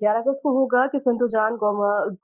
11 अगस्त को होगा कि संतो जान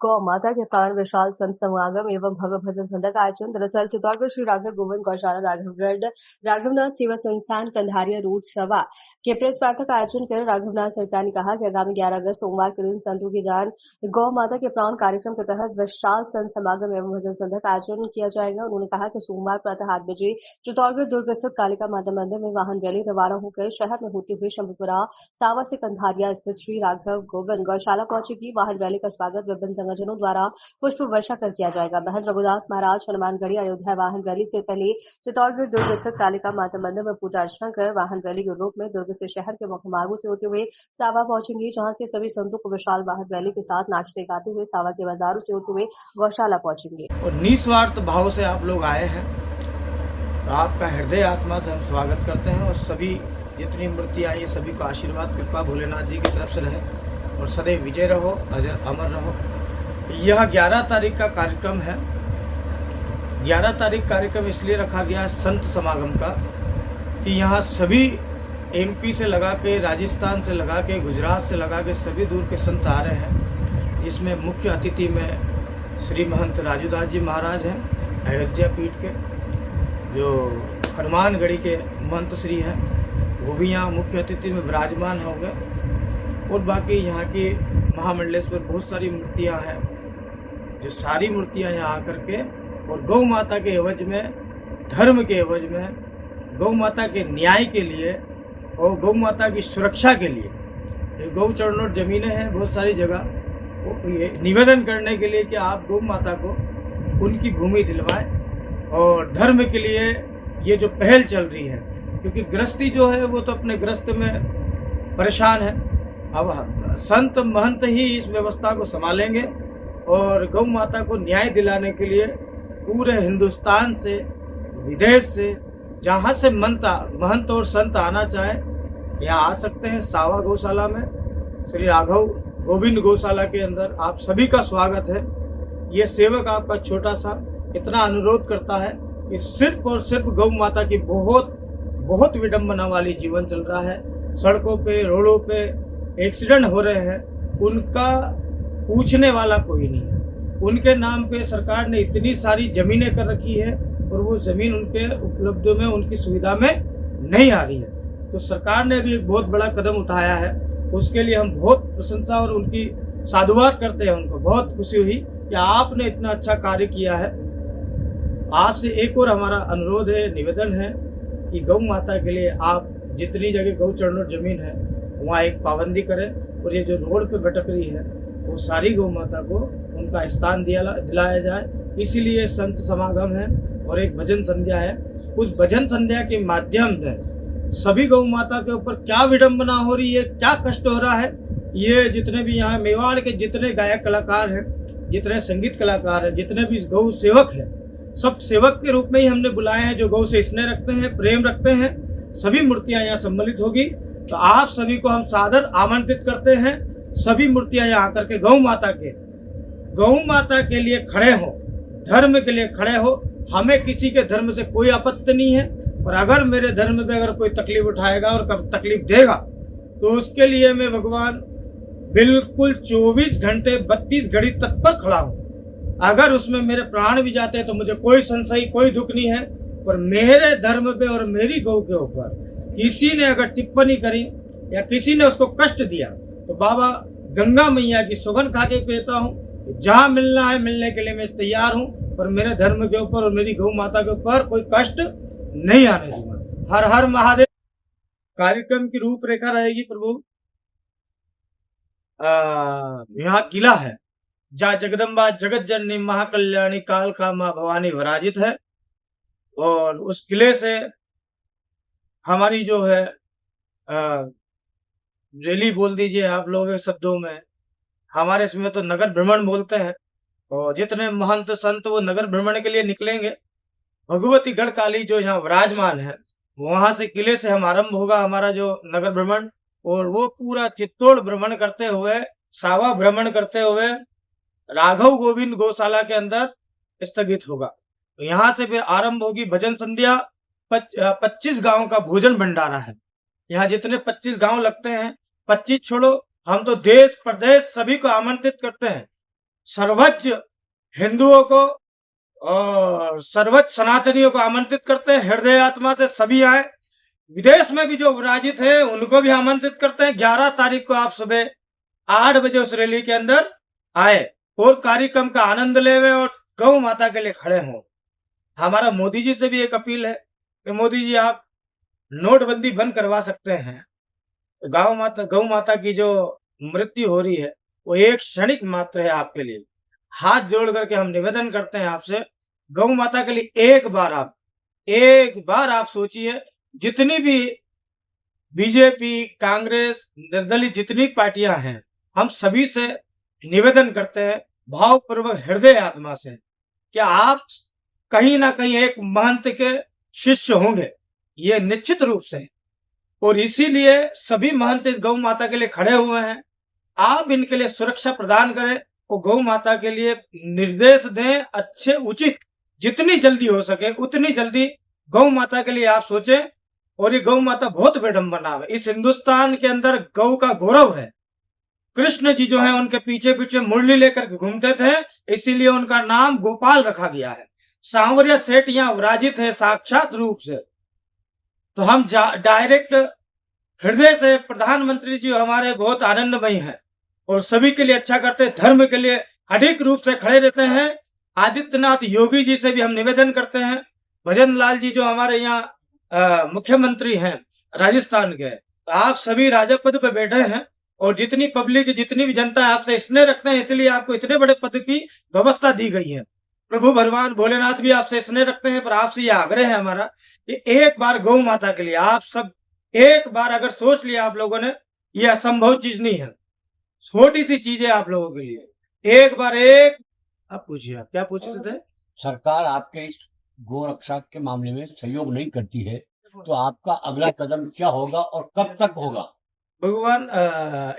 गौ माता के प्राण विशाल संत समागम एवं भव्य भजन संध्या का आयोजन। दरअसल चित्तौड़गढ़ श्री राघव गोविंद गौशाला राघवगढ़ राघवनाथ सेवा संस्थान कंधारिया रोड सभा के प्रेस वार्ता का आयोजन कर राघवनाथ सरकार ने कहा कि आगामी 11 अगस्त सोमवार के दिन संतों की जान गौ माता के प्राण कार्यक्रम के तहत विशाल संत समागम एवं भजन संध्या का आयोजन किया जाएगा। उन्होंने कहा कि सोमवार प्रातः 8 बजे चित्तौड़गढ़ दुर्ग स्थित कालिका माता मंदिर में वाहन रैली रवाना होकर शहर में होते हुए शंभुपुरा सावा से कंधारिया स्थित श्री राघव गोविंद गौशाला पहुंचेगी। वाहन रैली का स्वागत विभिन्न संगठनों द्वारा पुष्प वर्षा कर किया जाएगा। महंत रघुदास महाराज हनुमानगढ़ी अयोध्या वाहन रैली से पहले चित्तौड़गढ़ दुर्ग स्थित कालिका माता मंदिर में पूजा अर्चना कर वाहन रैली के रूप में दुर्ग से शहर के मुख्य मार्गों से होते हुए सावा पहुंचेंगे, जहां से सभी संतों को विशाल वाहन रैली के साथ नाचते गाते हुए सावा के बाजारों से होते हुए गौशाला पहुंचेंगे। और निस्वार्थ भाव से आप लोग आए हैं तो आपका हृदय आत्मा से हम स्वागत करते हैं। और सभी जितनी मूर्तियाँ आई है सभी को आशीर्वाद कृपा भोलेनाथ जी की तरफ से रहे और सदैव विजय रहो, अजर अमर रहो। यह 11 तारीख का कार्यक्रम है। 11 तारीख कार्यक्रम इसलिए रखा गया है संत समागम का कि यहाँ सभी एमपी से लगा के, राजस्थान से लगा के, गुजरात से लगा के सभी दूर के संत आ रहे हैं। इसमें मुख्य अतिथि में श्री महंत राजूदास जी महाराज हैं, अयोध्या पीठ के, जो हनुमानगढ़ी के महंत श्री हैं, वो भी यहाँ मुख्य अतिथि में विराजमान होंगे। और बाकी यहाँ की महामंडलेश्वर बहुत सारी मूर्तियाँ हैं, जो सारी मूर्तियाँ यहाँ आकर के और गौ माता के एवज में, धर्म के एवज में, गौ माता के न्याय के लिए और गौ माता की सुरक्षा के लिए, ये गौ चरणों जमीनें हैं बहुत सारी जगह, ये निवेदन करने के लिए कि आप गौ माता को उनकी भूमि दिलवाएं और धर्म के लिए ये जो पहल चल रही है, क्योंकि गृहस्थी जो है वो तो अपने गृहस्थ में परेशान है। अब संत महंत ही इस व्यवस्था को संभालेंगे और गौ माता को न्याय दिलाने के लिए पूरे हिंदुस्तान से, विदेश से, जहाँ से महंत और संत आना चाहें यहाँ आ सकते हैं। सावा गौशाला में श्री राघव गोविंद गौशाला के अंदर आप सभी का स्वागत है। ये सेवक आपका छोटा सा इतना अनुरोध करता है कि सिर्फ और सिर्फ गौ माता की बहुत विडंबना वाली जीवन चल रहा है। सड़कों पे, रोडों पे एक्सीडेंट हो रहे हैं, उनका पूछने वाला कोई नहीं है। उनके नाम पे सरकार ने इतनी सारी जमीनें कर रखी है और वो जमीन उनके उपलब्ध में, उनकी सुविधा में नहीं आ रही है। तो सरकार ने भी एक बहुत बड़ा कदम उठाया है, उसके लिए हम बहुत प्रशंसा और उनकी साधुवाद करते हैं। उनको बहुत खुशी हुई कि आपने इतना अच्छा कार्य किया है। आपसे एक और हमारा अनुरोध है, निवेदन है कि गौ माता के लिए आप जितनी जगह गौ चरणों जमीन है वहाँ एक पाबंदी करें और ये जो रोड पे भटक रही है वो सारी गौ माता को उनका स्थान दिलाया जाए। इसीलिए संत समागम है और एक भजन संध्या है। उस भजन संध्या के माध्यम से सभी गौ माता के ऊपर क्या विडंबना हो रही है, क्या कष्ट हो रहा है, ये जितने भी यहाँ मेवाड़ के जितने गायक कलाकार हैं, जितने संगीत कलाकार हैं, जितने भी गौ सेवक हैं, सब सेवक के रूप में ही हमने बुलाए हैं, जो गौ से स्नेह रखते हैं, प्रेम रखते हैं। सभी मूर्तियां यहाँ सम्मिलित होगी। तो आप सभी को हम सादर आमंत्रित करते हैं। सभी मूर्तियां यहाँ आकर के गौ माता के लिए खड़े हो, धर्म के लिए खड़े हो। हमें किसी के धर्म से कोई आपत्ति नहीं है, और अगर मेरे धर्म में अगर कोई तकलीफ उठाएगा और कब तकलीफ देगा तो उसके लिए मैं भगवान बिल्कुल 24 घंटे 32 घड़ी तत्पर खड़ा हूँ। अगर उसमें मेरे प्राण भी जाते हैं तो मुझे कोई संशय, कोई दुख नहीं है। पर मेरे धर्म पे और मेरी गौ के ऊपर किसी ने अगर टिप्पणी करी या किसी ने उसको कष्ट दिया तो बाबा गंगा मैया की सौगंध खा के कहता हूँ, जहाँ मिलना है मिलने के लिए मैं तैयार हूँ, पर मेरे धर्म के ऊपर और मेरी गौ माता के ऊपर कोई कष्ट नहीं आने दूंगा। हर हर महादेव। कार्यक्रम की रूपरेखा रहेगी प्रभु। यहाँ किला है जहाँ जगदम्बा जगत जननी महाकल्याणी कालका माँ भवानी विराजित है, और उस किले से हमारी जो है रैली बोल दीजिए आप लोगों के शब्दों में, हमारे इसमें तो नगर भ्रमण बोलते हैं, और जितने महंत संत वो नगर भ्रमण के लिए निकलेंगे। भगवती गढ़ काली जो यहाँ विराजमान है वहां से, किले से हम आरंभ होगा हमारा जो नगर भ्रमण, और वो पूरा चित्तौड़ भ्रमण करते हुए, सावा भ्रमण करते हुए राघव गोविंद गौशाला के अंदर स्थगित होगा। तो यहाँ से फिर आरंभ होगी भजन संध्या। 25 गांव का भोजन भंडारा है। यहाँ जितने 25 गांव लगते हैं, 25 छोड़ो हम तो देश प्रदेश सभी को आमंत्रित करते हैं, सर्वोच्च हिंदुओं को और सर्वोच्च सनातनियों को आमंत्रित करते हैं, हृदय आत्मा से सभी आए। विदेश में भी जो विराजित है उनको भी आमंत्रित करते हैं। 11 तारीख को आप सुबह 8 बजे उस रैली के अंदर आए और कार्यक्रम का आनंद लेवे और गौ माता के लिए खड़े हों। हमारा मोदी जी से भी एक अपील है कि मोदी जी आप नोटबंदी बंद करवा सकते हैं। गौ माता की जो मृत्यु हो रही है वो एक क्षणिक मात्र है आपके लिए। हाथ जोड़ करके हम निवेदन करते हैं आपसे, गौ माता के लिए एक बार आप सोचिए। जितनी भी बीजेपी, कांग्रेस, निर्दलीय जितनी पार्टियां हैं, हम सभी से निवेदन करते हैं भावपूर्वक हृदय आत्मा से, क्या आप कहीं ना कहीं एक महंत के शिष्य होंगे, ये निश्चित रूप से। और इसीलिए सभी महंत इस गौ माता के लिए खड़े हुए हैं। आप इनके लिए सुरक्षा प्रदान करें और गौ माता के लिए निर्देश दें, अच्छे उचित, जितनी जल्दी हो सके उतनी जल्दी गौ माता के लिए आप सोचें। और ये गौ माता बहुत विडंबना है, इस हिंदुस्तान के अंदर गौ का गौरव है। कृष्ण जी जो है उनके पीछे पीछे मुरली लेकर घूमते थे, इसीलिए उनका नाम गोपाल रखा गया है। सांवरिया सेठ यहाँ विराजित है साक्षात रूप से। तो हम डायरेक्ट हृदय से, प्रधानमंत्री जी हमारे बहुत आनंदमयी हैं और सभी के लिए अच्छा करते हैं, धर्म के लिए अधिक रूप से खड़े रहते हैं। आदित्यनाथ योगी जी से भी हम निवेदन करते हैं, भजन लाल जी जो हमारे यहाँ मुख्यमंत्री हैं राजस्थान के, तो आप सभी राजपद पे बैठे हैं और जितनी पब्लिक, जितनी भी जनता है आपसे स्नेह रखते हैं, इसलिए आपको इतने बड़े पद की व्यवस्था दी गई है। प्रभु भगवान भोलेनाथ भी आपसे स्नेह रखते हैं, पर आपसे ये आग्रह है हमारा कि एक बार गौ माता के लिए आप सब एक बार अगर सोच लिया आप लोगों ने, ये असंभव चीज नहीं है, छोटी सी चीज है आप लोगों के लिए। एक बार आप पूछिए, आप क्या पूछते थे? सरकार आपके इस गौ रक्षा के मामले में सहयोग नहीं करती है, तो आपका अगला कदम क्या होगा और कब तक होगा? भगवान,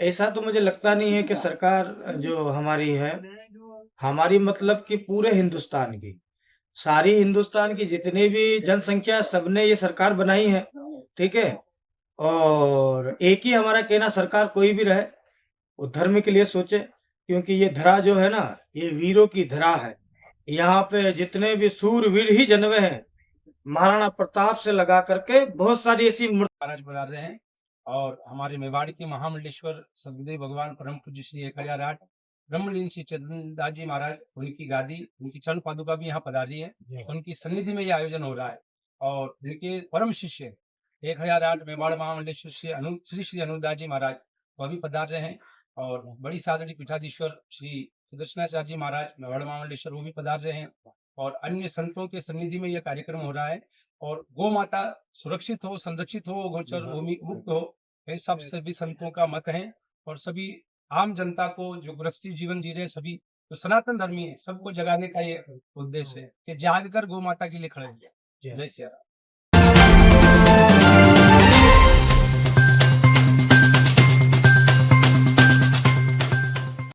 ऐसा तो मुझे लगता नहीं है कि सरकार जो हमारी है, हमारी मतलब कि पूरे हिंदुस्तान की, सारी हिंदुस्तान की जितनी भी जनसंख्या, सबने ये सरकार बनाई है, ठीक है। और एक ही हमारा कहना, सरकार कोई भी रहे वो धर्म के लिए सोचे, क्योंकि ये धरा जो है ना, ये वीरों की धरा है। यहाँ पे जितने भी सूरवीर ही जन्मे हैं, महाराणा प्रताप से लगा करके बहुत सारी ऐसी महाराज बता रहे हैं। और हमारे मेवाड़ के महामंडलेश्वर सदगुरुदेव भगवान परम पूज्य श्री 1008 ब्रह्मलीन श्री चंद्रदास जी महाराज, उनकी गादी, उनकी चरण पादुका भी यहाँ पधारी है। उनकी सन्निधि में ये आयोजन हो रहा है और इनके परम शिष्य 1008 मेवाड़ महामंडलेश्वर श्री अनुदास जी महाराज वह भी पधार रहे हैं। और बड़ी सादड़ी पीठाधीश्वर श्री सुदर्शनाचार्य जी महाराज मेवाड़ महामंडलेश्वर वो भी पधार रहे हैं। और अन्य संतों के सन्निधि में यह कार्यक्रम हो रहा है। और गौ माता सुरक्षित हो, संरक्षित हो, गोचर भूमि मुक्त हो, ये सब सभी संतों का मत है। और सभी आम जनता को जो गृहस्थी जीवन जी रहे, सभी जो सनातन धर्मी है, सबको जगाने का ये उद्देश्य है कि जाग कर गौ माता के लिए खड़े हैं। जय श्री राम।